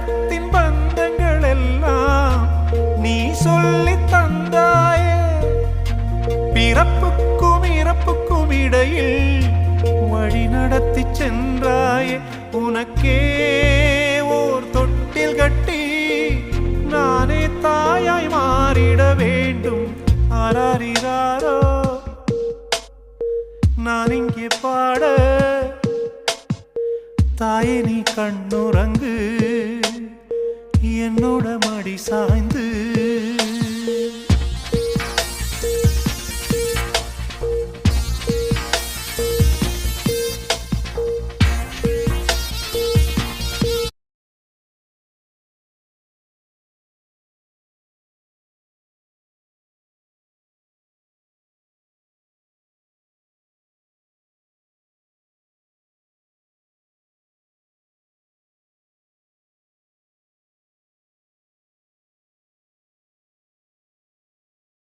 உள்ளத்தின் பந்தங்கள் எல்லாம் நீ சொல்லி தந்தாயே. பிறப்புக்கும் இறப்புக்கும் இடையில் வழி நடத்தி சென்றாயே. உனக்கே ஓர் தொட்டில் கட்டி நானே தாயாய் மாறிட வேண்டும். ஆராரிராரோ நான் இங்கே பாட, தாயே நீ கண்ணுறங்கு என்னோட மடி சாய்ந்து.